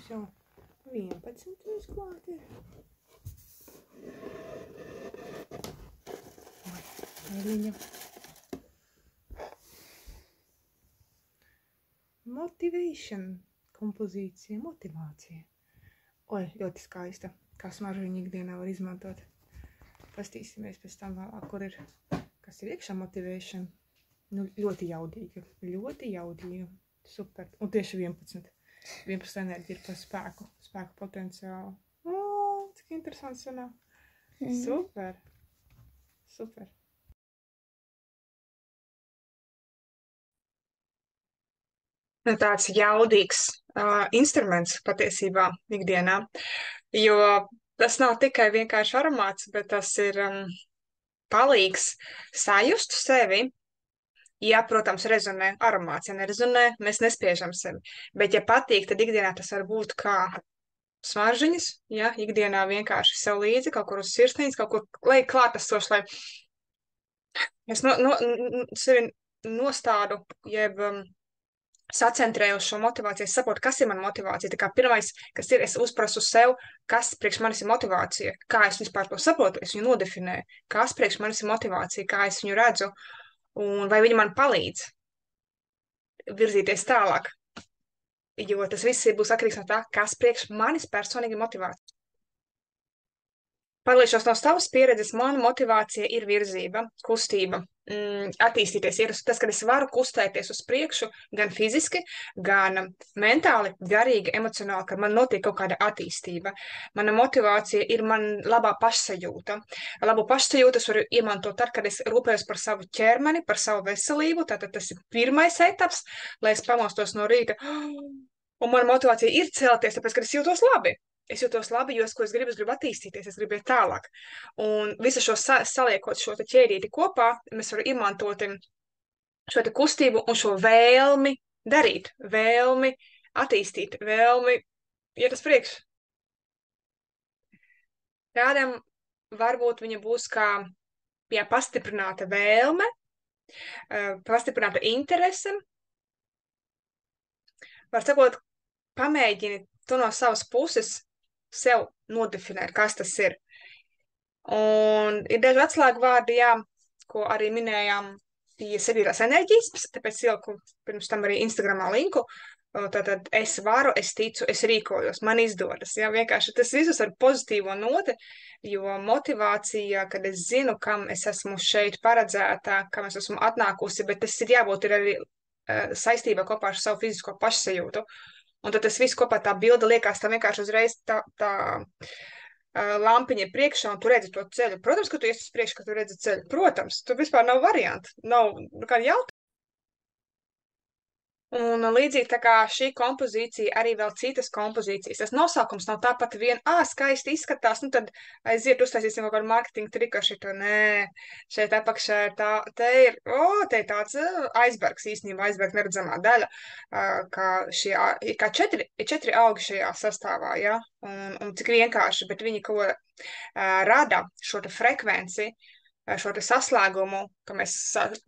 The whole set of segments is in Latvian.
mums jau 11 klāt ir. Eļiņa. Motivation. Kompozīcija, motivācija. Oi, ļoti skaista. Kā smaržuņu ikdienā var izmantot. Pastīsimies pēc tam vēlāk, kur ir, kas ir iekšā motivation. Nu, ļoti jaudīga. Ļoti jaudīga. Super. Un tieši 11. 11 enerģija ir par spēku. Spēku potenciālu. O, cik interesanti sanāk. Super. Super. Tāds jaudīgs instruments patiesībā ikdienā, jo tas nav tikai vienkārši aromāts, bet tas ir palīgs sajust sevi. Ja, protams, rezonē aromāts, ja nerezonē, mēs nespiežam sevi. Bet, ja patīk, tad ikdienā tas var būt kā smaržiņas, ja, ikdienā vienkārši sev līdzi, kaut kur uz sirsniņas, kaut kur lai klātesoši, lai es sevi nostādu, jeb sacentrēju uz šo motivāciju, es saprotu, kas ir mana motivācija. Tā kā pirmais, kas ir, es uzprasu sev, kas priekš manis ir motivācija, kā es vispār to saprotu, es viņu nodefinēju, kas priekš manis ir motivācija, kā es viņu redzu, un vai viņa man palīdz virzīties tālāk. Jo tas viss būs atkarīgs no tā, kas priekš manis personīgi motivācija. Padalīšos no savas pieredzes, mana motivācija ir virzība, kustība, attīstīties. Ir tas, kad es varu kustēties uz priekšu, gan fiziski, gan mentāli, garīgi, emocionāli, kad man notiek kaut kāda attīstība. Mana motivācija ir man labā pašsajūta. Labu pašsajūtu es varu iemantot tad, kad es rūpējos par savu ķermeni, par savu veselību. Tātad tas ir pirmais etaps, lai es pamostos no rīta. Un mana motivācija ir celties, tāpēc, ka es jūtos labi. Es jūtos labi, jo ko es gribu attīstīties, es gribu iet tālāk. Un visu šo saliekot šo ķēdīti kopā, mēs varam izmantot šo te kustību un šo vēlmi darīt, vēlmi attīstīt, vēlmi iet uz priekšu. Kādam varbūt viņa būs kā pastiprināta vēlme, pastiprināta interese. Var sakot, pamēģini tu no savas puses sev nodefinēt, kas tas ir. Un ir daži atslēgu vārdi, jā, ko arī minējām pie 7. enerģijas, tāpēc ieliku pirms tam arī Instagramā linku. Tātad es varu, es ticu, es rīkojos, man izdodas. Jā, vienkārši tas visus ar pozitīvo note, jo motivācija, kad es zinu, kam es esmu šeit paredzētā, kam es esmu atnākusi, bet tas ir jābūt ir arī saistībā kopā ar savu fizisko pašsajūtu. Un tad tas viss kopā tā bilde liekas tā vienkārši uzreiz tā lampiņa priekšā un tu redzi to ceļu. Protams, ka tu ies uz priekšu, ka tu redzi ceļu. Protams, tu vispār nav variantu. Nav kāda jautājuma. Un līdzīgi tā kā šī kompozīcija, arī vēl citas kompozīcijas. Tas nosaukums nav tāpat vien, skaisti izskatās, nu tad aiziet uztaisīsim kaut kādu marketingu triku ar šito. Nē, šeit apakšā ir te ir tāds aizbergs, īstenībā aizbergs neredzamā daļa, kā četri augi šajā sastāvā, ja? Un cik vienkārši, bet viņi ko rada šo te frekvenci, šo te saslēgumu, ka mēs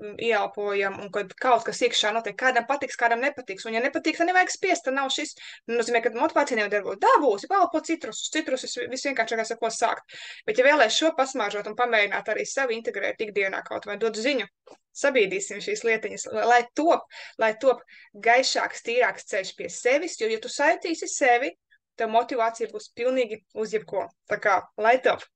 ieelpojam un kad kaut kas iekšā notiek, kādam patiks, kādam nepatiks. Un ja nepatīk, tad nevajag spiest, tad nav šis, nozīmē, ka motivācija nevar darbūt. Dabūsi, palpo citrusus, viss vienkāršākās ar ko sākt. Bet ja vēlēs šo pasmāžot un pamēģināt arī sevi integrēt ikdienā kaut vai dot ziņu, sabīdīsim šīs lietiņas, lai top gaišāks, tīrāks ceļš pie sevis, jo ja tu saitīsi sevi, tev motivācija būs pilnīgi uz jebko. Tā kā, lai top!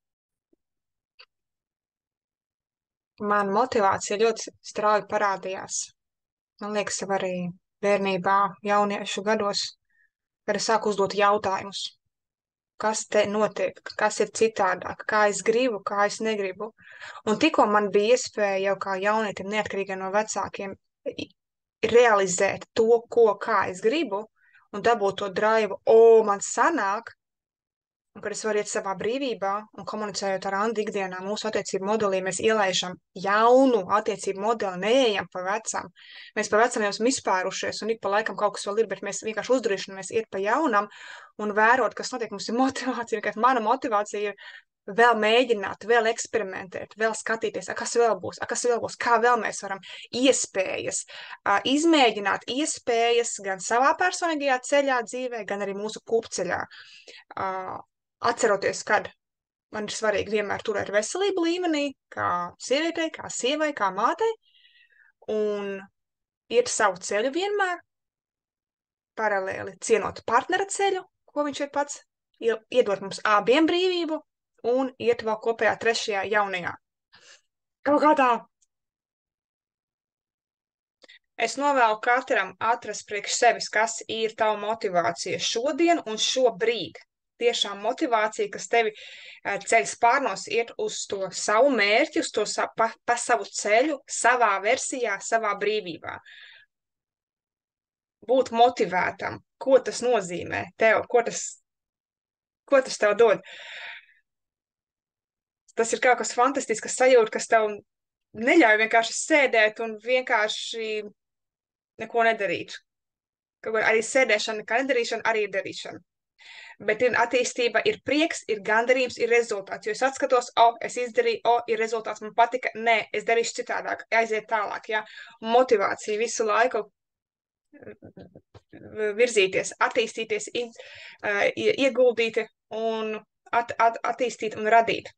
Man motivācija ļoti strauji parādījās. Man liekas, jau arī bērnībā, jauniešu gados, kad es sāku uzdot jautājumus. Kas te notiek? Kas ir citādāk? Kā es gribu, kā es negribu? Un tikko man bija iespēja jau kā jaunietim, neatkarīgi no vecākiem, realizēt to, kā es gribu, un dabūt to draivu, man sanāk, un kad es varu iet savā brīvībā un komunicējot ar Andu ikdienā mūsu attiecību modelī, mēs ielaižam jaunu attiecību modeli, neejam pa vecam. Mēs pa vecam jau esam izpērušies un ik pa laikam kaut kas vēl ir, bet mēs vienkārši uzdrošinamies iet pa jaunam un vērot, kas notiek. Mums ir motivācija, ka mana motivācija ir vēl mēģināt, vēl eksperimentēt, vēl skatīties, kas vēl būs, kas vēl būs, kā vēl mēs varam iespējas, izmēģināt iespējas gan savā personīgajā ceļā, dzīvē, gan arī mūsu kopceļā. Atceroties, kad man ir svarīgi vienmēr turēt veselību līmenī, kā sievietei, kā sievai, kā mātei, un iet savu ceļu vienmēr, paralēli cienot partnera ceļu, ko viņš ir pats, iedot mums abiem brīvību, un iet vēl kopējā trešajā jaunajā. Kaut kā tā. Es novēlu katram atrast priekš sevis, kas ir tava motivācija šodien un šobrīd. Tiešām motivācija, kas tevi ceļ spārnos, iet uz to savu mērķi, uz to pa savu ceļu, savā versijā, savā brīvībā. Būt motivētam, ko tas nozīmē tev, ko tas tev dod. Tas ir kaut kas fantastisks sajūta, kas tev neļauj vienkārši sēdēt un vienkārši neko nedarīt. Kaut kā arī sēdēšana, nekā nedarīšana, arī ir darīšana. Bet ir attīstība, ir prieks, ir gandarījums, ir rezultāts. Jo es atskatos, es izdarīju, ir rezultāts, man patika, nē, es darīšu citādāk, aiziet tālāk, jā. Motivācija visu laiku virzīties, attīstīties, ieguldīt un attīstīt un radīt.